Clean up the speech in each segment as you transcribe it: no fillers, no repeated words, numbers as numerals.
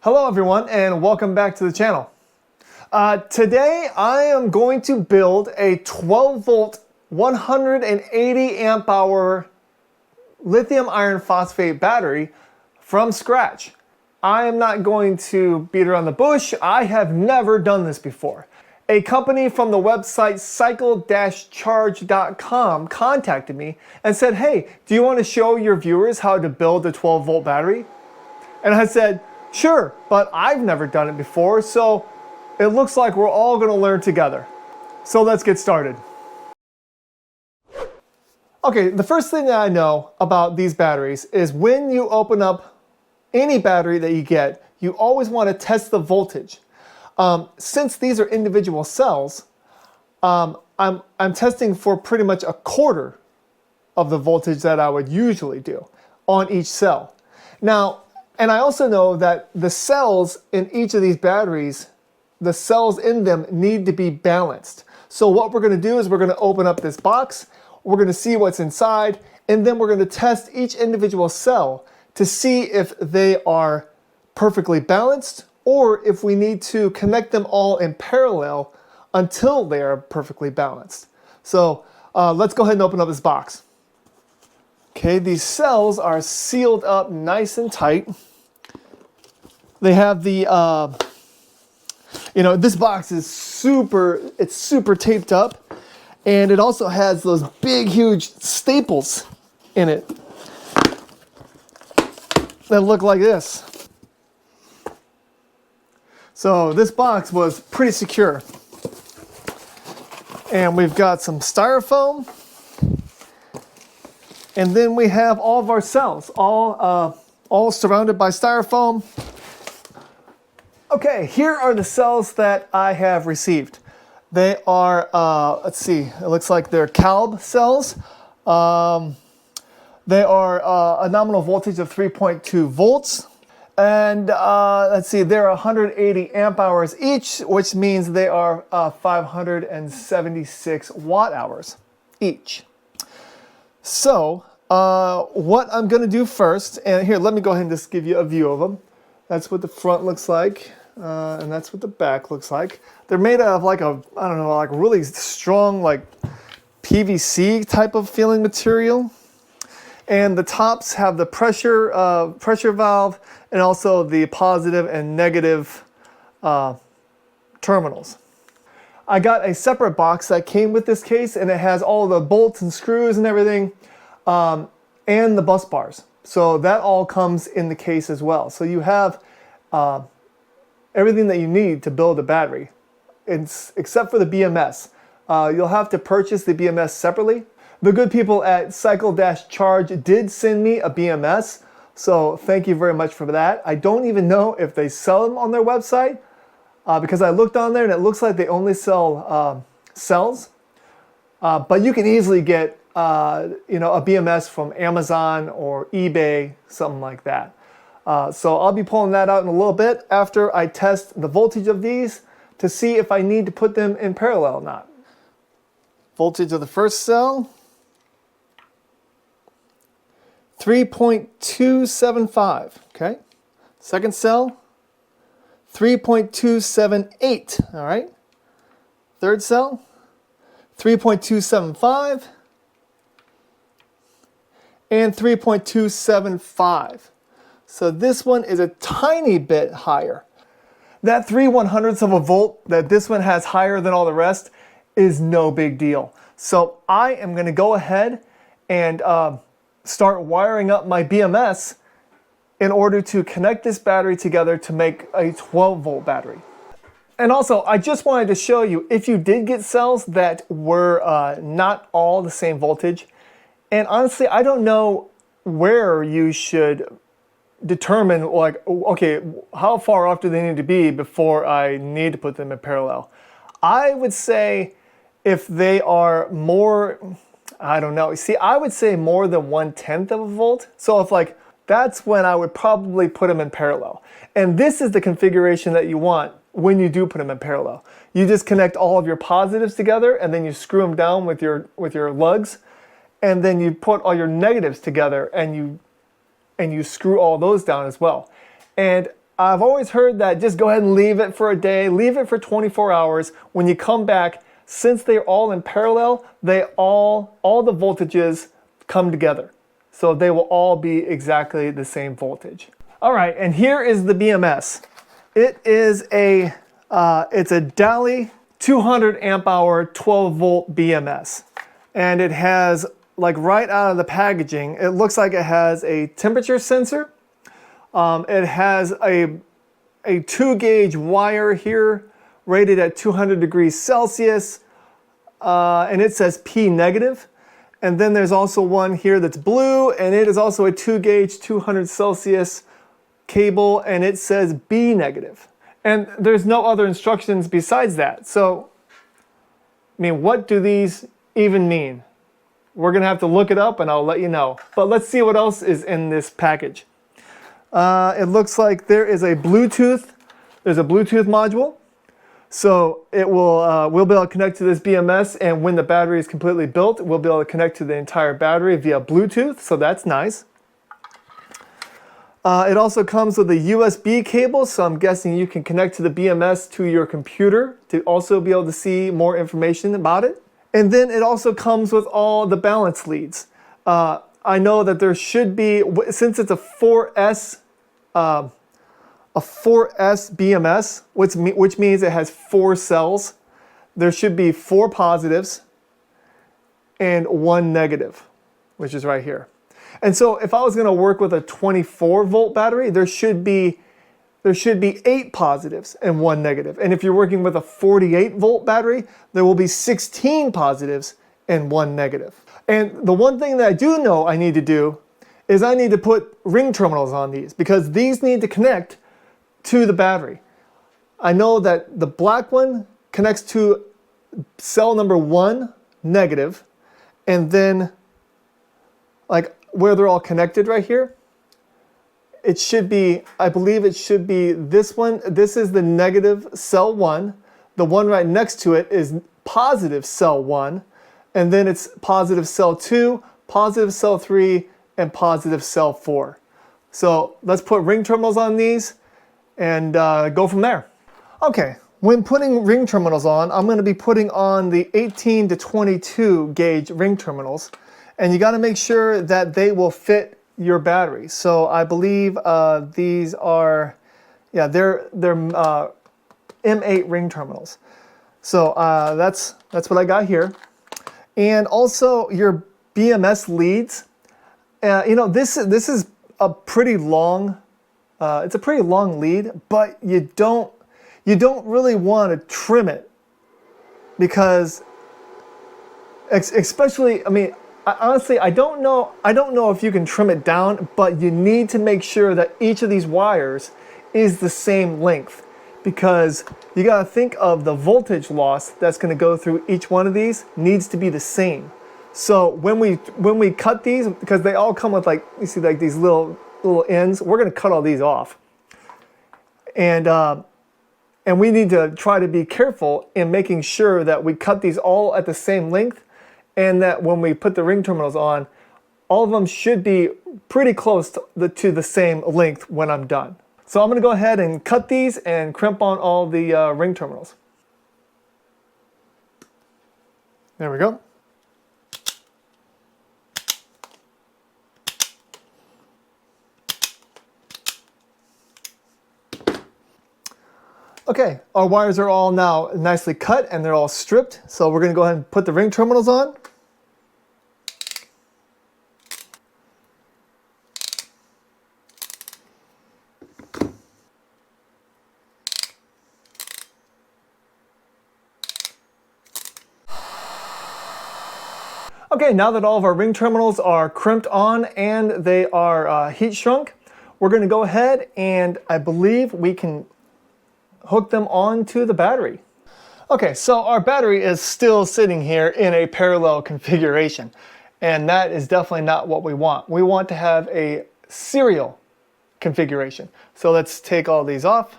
Hello everyone and welcome back to the channel. Today I am going to build a 12 volt 180 amp hour lithium iron phosphate battery from scratch. I am not going to beat around the bush. I have never done this before. A company from the website cycle-charge.com contacted me and said, hey, do you want to show your viewers how to build a 12 volt battery? And I said, sure, but I've never done it before, so it looks like we're all going to learn together. So let's get started. Okay, the first thing that I know about these batteries is when you open up any battery that you get, you always want to test the voltage. Since these are individual cells, I'm testing for pretty much a quarter of the voltage that I would usually do on each cell. Now, and I also know that the cells in each of these batteries, the cells in them need to be balanced. So what we're going to do is we're going to open up this box, we're going to see what's inside, and then we're going to test each individual cell to see if they are perfectly balanced or if we need to connect them all in parallel until they are perfectly balanced. So let's go ahead and open up this box. Okay, these cells are sealed up nice and tight. They have the, this box is super taped up, and it also has those big, huge staples in it that look like this. So this box was pretty secure. And we've got some styrofoam, and then we have all of our cells, all surrounded by styrofoam. Okay, here are the cells that I have received. They are, let's see, it looks like they're CALB cells. They are a nominal voltage of 3.2 volts. And let's see, they're 180 amp hours each, which means they are 576 watt hours each. So what I'm going to do first, and here, let me go ahead and just give you a view of them. That's what the front looks like, and that's what the back looks like. They're made out of like a, I don't know, like really strong, like PVC type of feeling material. And the tops have the pressure valve and also the positive and negative terminals. I got a separate box that came with this case, and it has all the bolts and screws and everything, and the bus bars. So that all comes in the case as well. So you have everything that you need to build a battery, except for the BMS. You'll have to purchase the BMS separately. The good people at Cycle-Charge did send me a BMS, so thank you very much for that. I don't even know if they sell them on their website, because I looked on there and it looks like they only sell cells. But you can easily get a BMS from Amazon or eBay, something like that. So I'll be pulling that out in a little bit after I test the voltage of these to see if I need to put them in parallel or not. Voltage of the first cell, 3.275, okay? Second cell, 3.278, all right? Third cell, 3.275, and 3.275. So this one is a tiny bit higher. That 3/100ths of a volt that this one has higher than all the rest is no big deal. So I am gonna go ahead and start wiring up my BMS in order to connect this battery together to make a 12 volt battery. And also, I just wanted to show you, if you did get cells that were not all the same voltage, and honestly, I don't know where you should determine, like, okay, how far off do they need to be before I need to put them in parallel. I would say if they are more, I don't know. See, I would say more than 1/10 of a volt. So if like, that's when I would probably put them in parallel. And this is the configuration that you want when you do put them in parallel. You just connect all of your positives together and then you screw them down with your lugs, and then you put all your negatives together and you screw all those down as well. And I've always heard that just go ahead and leave it for a day, leave it for 24 hours. When you come back, since they're all in parallel, all the voltages come together. So they will all be exactly the same voltage. All right, and here is the BMS. It is it's a Dali 200 amp hour 12 volt BMS. And it has, like right out of the packaging, it looks like it has a temperature sensor. It has a 2-gauge wire here rated at 200 degrees Celsius. And it says P negative. And then there's also one here that's blue, and it is also a 2-gauge 200 Celsius cable, and it says B negative. And there's no other instructions besides that. So, I mean, what do these even mean? We're gonna have to look it up and I'll let you know. But let's see what else is in this package. It looks like there is a Bluetooth, there's a Bluetooth module. So it will, we'll be able to connect to this BMS, and when the battery is completely built, we'll be able to connect to the entire battery via Bluetooth, so that's nice. It also comes with a USB cable, so I'm guessing you can connect to the BMS to your computer to also be able to see more information about it. And then it also comes with all the balance leads. I know that there should be, since it's a 4S BMS, which means it has 4 cells, there should be 4 positives and 1 negative, which is right here. And so if I was going to work with a 24 volt battery, there should be 8 positives and 1 negative. And if you're working with a 48 volt battery, there will be 16 positives and 1 negative. And the one thing that I do know I need to do is I need to put ring terminals on these, because these need to connect to the battery. I know that the black one connects to cell number 1 negative, and then like where they're all connected right here, it should be, I believe it should be this one. This is the negative cell 1. The one right next to it is positive cell 1, and then it's positive cell 2, positive cell 3, and positive cell 4. So let's put ring terminals on these and go from there. Okay, when putting ring terminals on, I'm going to be putting on the 18 to 22 gauge ring terminals, and you got to make sure that they will fit your battery. So I believe these are, yeah, they're M8 ring terminals. So that's what I got here. And also your BMS leads. You know, this is a pretty long, it's a pretty long lead, but you don't really want to trim it, because especially, I mean, honestly, I don't know if you can trim it down, but you need to make sure that each of these wires is the same length, because you got to think of the voltage loss that's going to go through each one of these needs to be the same. So when we cut these, because they all come with, like, you see, like these little ends, we're going to cut all these off. And we need to try to be careful in making sure that we cut these all at the same length, and that when we put the ring terminals on, all of them should be pretty close to the same length when I'm done. So I'm going to go ahead and cut these and crimp on all the ring terminals. There we go. Okay, our wires are all now nicely cut and they're all stripped. So we're going to go ahead and put the ring terminals on. Okay, now that all of our ring terminals are crimped on and they are heat shrunk, we're going to go ahead and I believe we can hook them onto the battery. Okay, so our battery is still sitting here in a parallel configuration, and that is definitely not what we want. We want to have a serial configuration. So let's take all these off.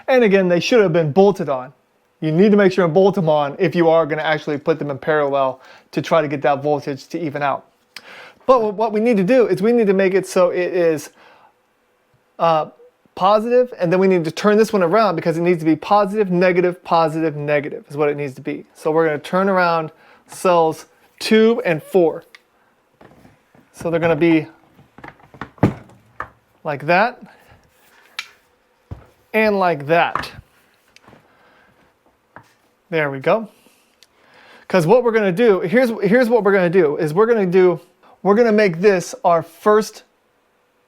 And again, they should have been bolted on. You need to make sure and bolt them on if you are going to actually put them in parallel to try to get that voltage to even out. But what we need to do is we need to make it so it is positive, and then we need to turn this one around because it needs to be positive, negative is what it needs to be. So we're going to turn around cells 2 and 4. So they're going to be like that and like that. There we go. Because what we're going to do, here's what we're going to do, is we're going to make this our first.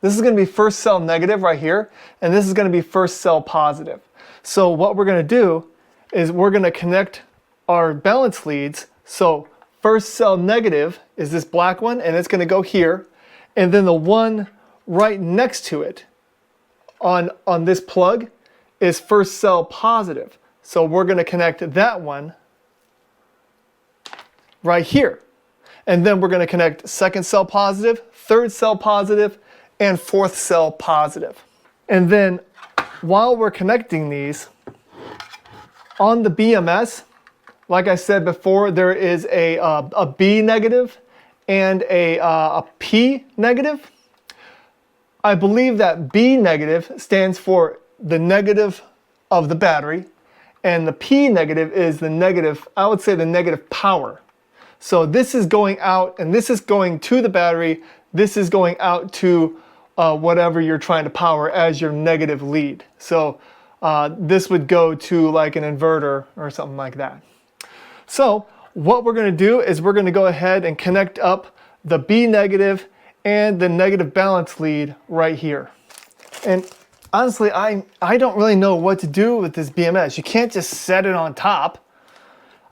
This is going to be first cell negative right here, and this is going to be first cell positive. So what we're going to do is we're going to connect our balance leads. So first cell negative is this black one, and it's going to go here. And then the one right next to it on this plug is first cell positive. So we're going to connect that one right here. And then we're going to connect second cell positive, third cell positive, and fourth cell positive. And then while we're connecting these, on the BMS, like I said before, there is a B negative and a P negative. I believe that B negative stands for the negative of the battery, and the P negative is the negative, I would say the negative power. So this is going out, and this is going to the battery. This is going out to whatever you're trying to power as your negative lead. So this would go to like an inverter or something like that. So what we're going to do is we're going to go ahead and connect up the B negative and the negative balance lead right here. And honestly, I don't really know what to do with this BMS. You can't just set it on top.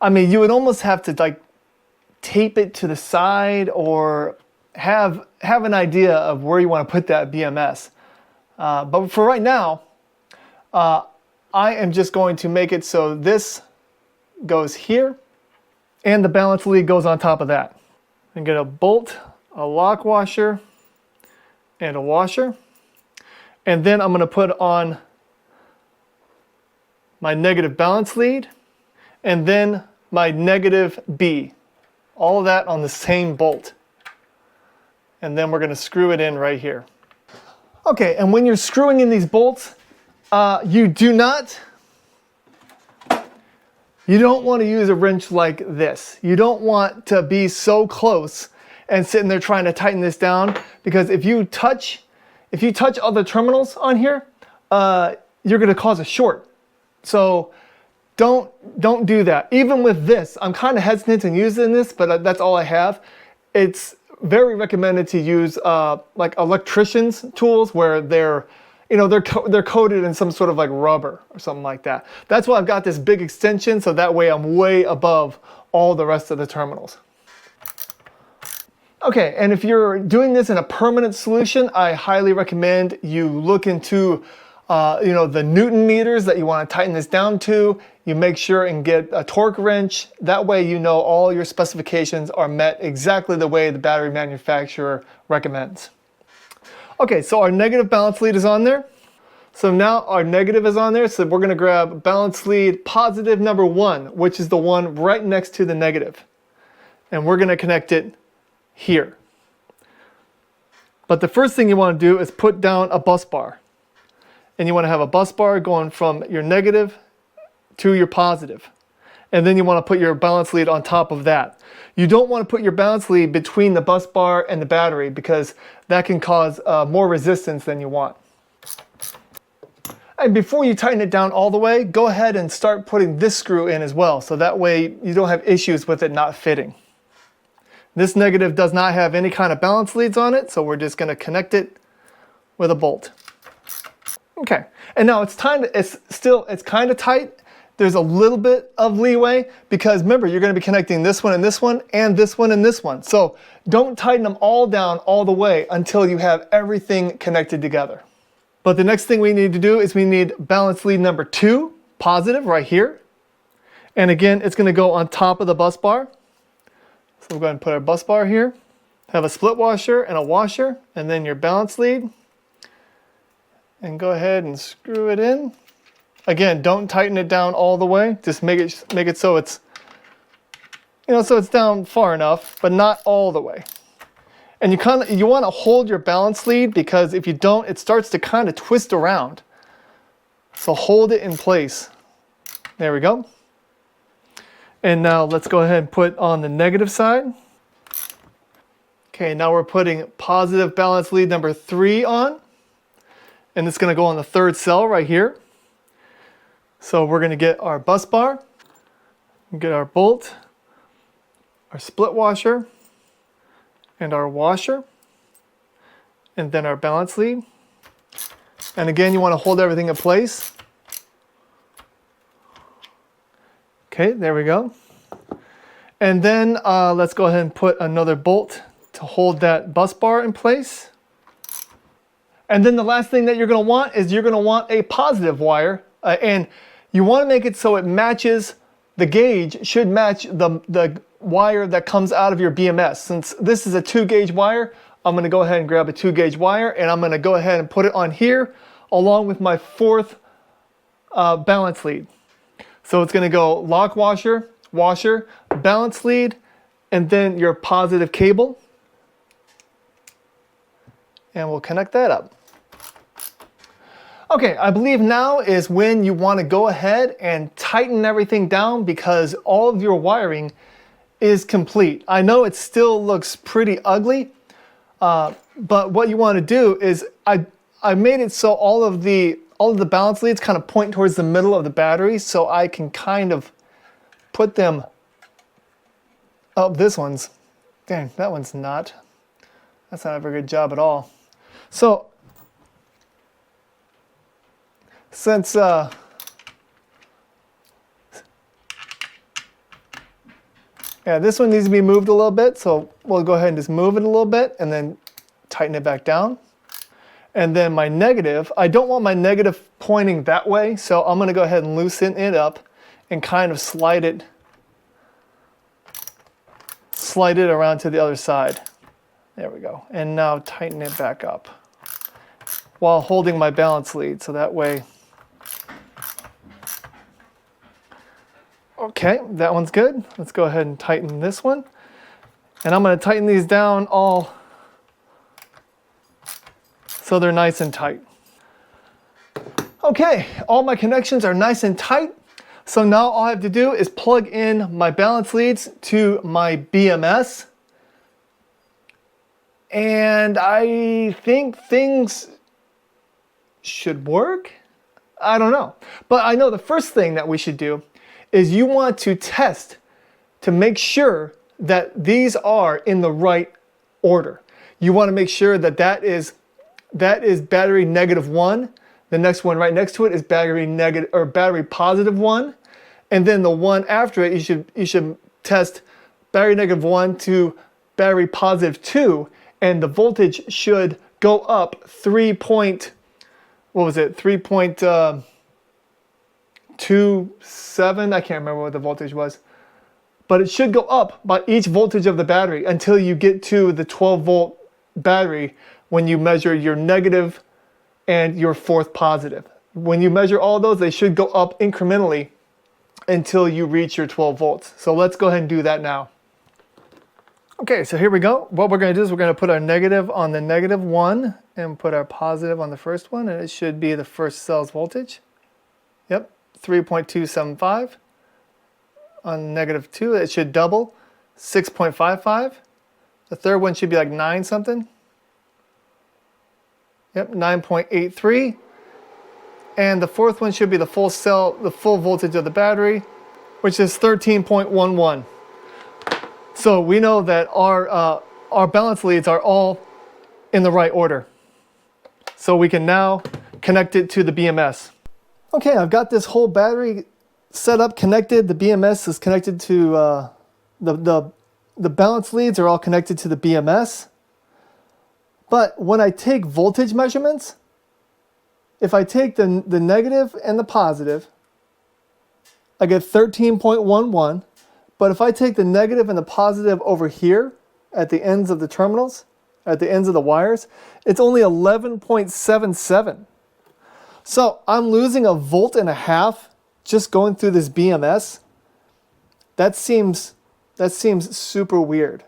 I mean, you would almost have to like tape it to the side or have an idea of where you want to put that BMS. But for right now, I am just going to make it so this goes here and the balance lead goes on top of that. I'm going to bolt a lock washer and a washer. And then I'm going to put on my negative balance lead and then my negative B. All of that on the same bolt. And then we're going to screw it in right here. Okay, and when you're screwing in these bolts, you don't want to use a wrench like this. You don't want to be so close and sitting there trying to tighten this down, because if you touch other terminals on here, you're going to cause a short. So don't do that. Even with this, I'm kind of hesitant in using this, but that's all I have. It's very recommended to use like electricians' tools where they're coated in some sort of like rubber or something like that. That's why I've got this big extension, so that way I'm way above all the rest of the terminals. Okay, and if you're doing this in a permanent solution, I highly recommend you look into the Newton meters that you want to tighten this down to. You make sure and get a torque wrench. That way you know all your specifications are met exactly the way the battery manufacturer recommends. Okay, so our negative balance lead is on there. So now our negative is on there, so we're going to grab balance lead positive number 1, which is the one right next to the negative. And we're going to connect it here. But the first thing you want to do is put down a bus bar. And you want to have a bus bar going from your negative to your positive. And then you want to put your balance lead on top of that. You don't want to put your balance lead between the bus bar and the battery, because that can cause more resistance than you want. And before you tighten it down all the way, go ahead and start putting this screw in as well, so that way you don't have issues with it not fitting. This negative does not have any kind of balance leads on it, so we're just going to connect it with a bolt. Okay, and now it's kind of tight. There's a little bit of leeway because remember, you're going to be connecting this one and this one and this one and this one. So don't tighten them all down all the way until you have everything connected together. But the next thing we need to do is we need balance lead number 2, positive, right here. And again, it's going to go on top of the bus bar. So we're going to put our bus bar here, have a split washer and a washer, and then your balance lead. And go ahead and screw it in. Again, don't tighten it down all the way. Just make it so it's, so it's down far enough, but not all the way. And you want to hold your balance lead, because if you don't, it starts to kind of twist around. So hold it in place. There we go. And now let's go ahead and put on the negative side. Okay, now we're putting positive balance lead number 3 on. And it's going to go on the 3rd cell right here. So we're going to get our bus bar, get our bolt, our split washer, and our washer, and then our balance lead. And again, you want to hold everything in place. Okay, there we go. And then let's go ahead and put another bolt to hold that bus bar in place. And then the last thing that you're going to want is you're going to want a positive wire. And you want to make it so it matches, the gauge should match the wire that comes out of your BMS. Since this is a 2-gauge wire, I'm going to go ahead and grab a 2-gauge wire, and I'm going to go ahead and put it on here along with my 4th balance lead. So it's going to go lock washer, washer, balance lead, and then your positive cable. And we'll connect that up. Okay, I believe now is when you want to go ahead and tighten everything down, because all of your wiring is complete. I know it still looks pretty ugly, but what you want to do is I made it so all of the balance leads kind of point towards the middle of the battery, so I can kind of put them. Oh, this one's, dang, that one's not. That's not a very good job at all. So since yeah, this one needs to be moved a little bit, so we'll go ahead and just move it a little bit and then tighten it back down. And then my negative, I don't want my negative pointing that way, so I'm going to go ahead and loosen it up and kind of slide it around to the other side. There we go. And now tighten it back up while holding my balance lead, so that way. Okay, that one's good. Let's go ahead and tighten this one. And I'm going to tighten these down all so they're nice and tight. Okay, all my connections are nice and tight. So now all I have to do is plug in my balance leads to my BMS. And I think things should work. I don't know. But I know the first thing that we should do is you want to test to make sure that these are in the right order. You want to make sure that that is battery -1. The next one right next to it is battery negative or battery +1. And then the one after it, you should test battery -1 to battery +2, and the voltage should go up 3.27, I can't remember what the voltage was, but it should go up by each voltage of the battery until you get to the 12-volt battery when you measure your negative and your 4th positive. When you measure all those, they should go up incrementally until you reach your 12 volts. So let's go ahead and do that now. Okay, so here we go. What we're going to do is we're going to put our negative on the -1 and put our positive on the first one, and it should be the first cell's voltage. Yep, 3.275. On -2, it should double, 6.55. The third one should be like 9 something. Yep, 9.83. And the 4th one should be the full cell, the full voltage of the battery, which is 13.11. So we know that our balance leads are all in the right order. So we can now connect it to the BMS. Okay, I've got this whole battery set up, connected. The BMS is connected to the balance leads are all connected to the BMS. But when I take voltage measurements, if I take the negative and the positive, I get 13.11. But if I take the negative and the positive over here at the ends of the terminals, at the ends of the wires, it's only 11.77. So I'm losing 1.5 volts just going through this BMS. That seems super weird.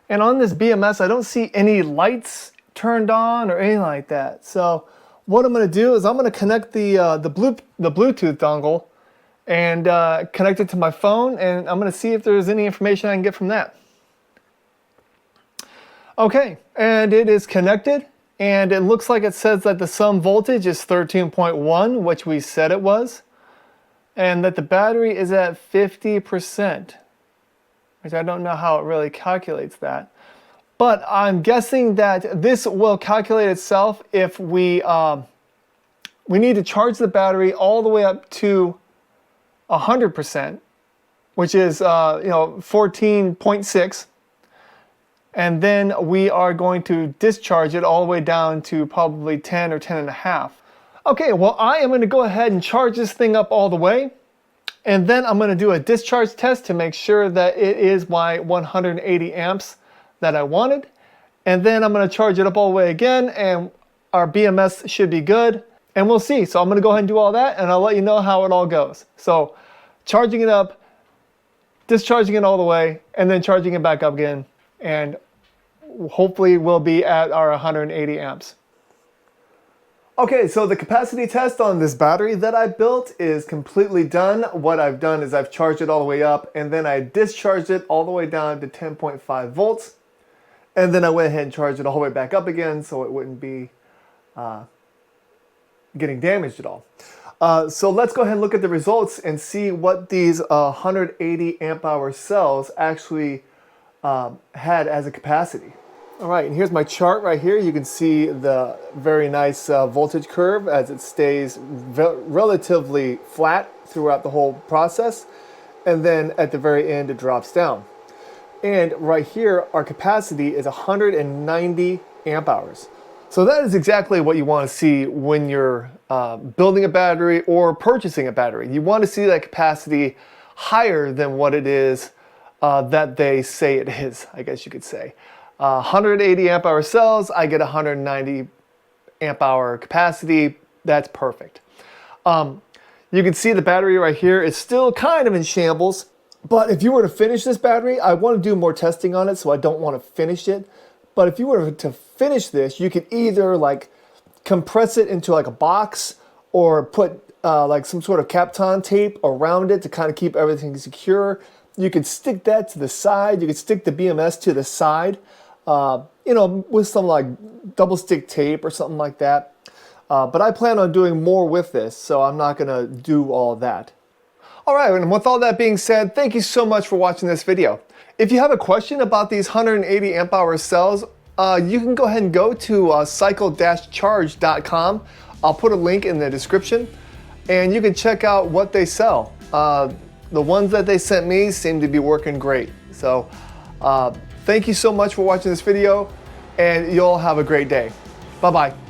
And on this BMS, I don't see any lights turned on or anything like that. So what I'm going to do is I'm going to connect the Bluetooth dongle and connect it to my phone, and I'm going to see if there's any information I can get from that. Okay, and it is connected, and it looks like it says that the sum voltage is 13.1, which we said it was, and that the battery is at 50%, which I don't know how it really calculates that. But I'm guessing that this will calculate itself if we need to charge the battery all the way up to 100%, which is 14.6. And then we are going to discharge it all the way down to probably 10 or 10.5. Okay, well, I am going to go ahead and charge this thing up all the way. And then I'm going to do a discharge test to make sure that it is my 180 amps that I wanted. And then I'm going to charge it up all the way again, and our BMS should be good. And we'll see. So I'm going to go ahead and do all that, and I'll let you know how it all goes. So charging it up, discharging it all the way, and then charging it back up again. And hopefully we'll be at our 180 amps. Okay, so the capacity test on this battery that I built is completely done. What I've done is I've charged it all the way up, and then I discharged it all the way down to 10.5 volts. And then I went ahead and charged it all the way back up again so it wouldn't be getting damaged at all. So let's go ahead and look at the results and see what these 180 amp hour cells actually had as a capacity. All right, and here's my chart right here. You can see the very nice voltage curve as it stays relatively flat throughout the whole process. And then at the very end, it drops down. And right here, our capacity is 190 amp hours. So that is exactly what you want to see when you're building a battery or purchasing a battery. You want to see that capacity higher than what it is that they say it is, I guess you could say. 180 amp hour cells, I get 190 amp hour capacity. That's perfect. You can see the battery right here is still kind of in shambles, but if you were to finish this battery, I want to do more testing on it, so I don't want to finish it. But if you were to finish this, you could either like compress it into like a box or put like some sort of Kapton tape around it to kind of keep everything secure. You could stick that to the side. You could stick the BMS to the side, with some like double stick tape or something like that. But I plan on doing more with this, so I'm not going to do all that. All right, and with all that being said, thank you so much for watching this video. If you have a question about these 180 amp hour cells, you can go ahead and go to cycle-charge.com. I'll put a link in the description, and you can check out what they sell. The ones that they sent me seem to be working great. So thank you so much for watching this video, and you'll have a great day. Bye-bye.